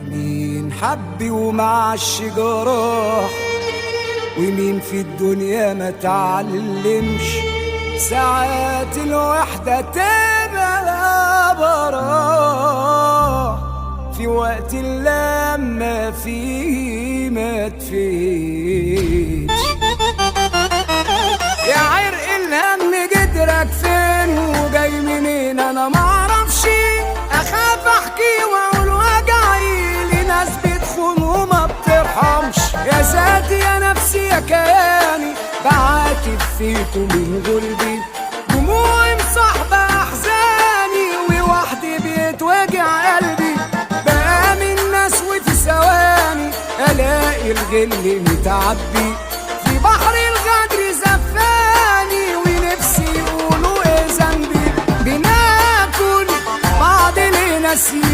مين حبي ومعش جراح، ومين في الدنيا ما تعلمش ساعات الوحدة تبقى براح، في وقت لما فيه ما تفيدش. يا عرق الهم جدرك فين وجاي منين انا معرفش، اخاف احكي واقول وجعي لناس بتخون وما بترحمش. يا ذاتي يا نفسي يا كياني بعاتب فيكم من غلبي، دموعي مصاحبة احزاني ووحدي بيتوجع قلبي. بقى من ناس وفي ثواني الاقي الغل متعبي، في بحر الغدر زفاني ونفسي يقولوا ايه ذنبي. بناكل بعض ليه ناسيين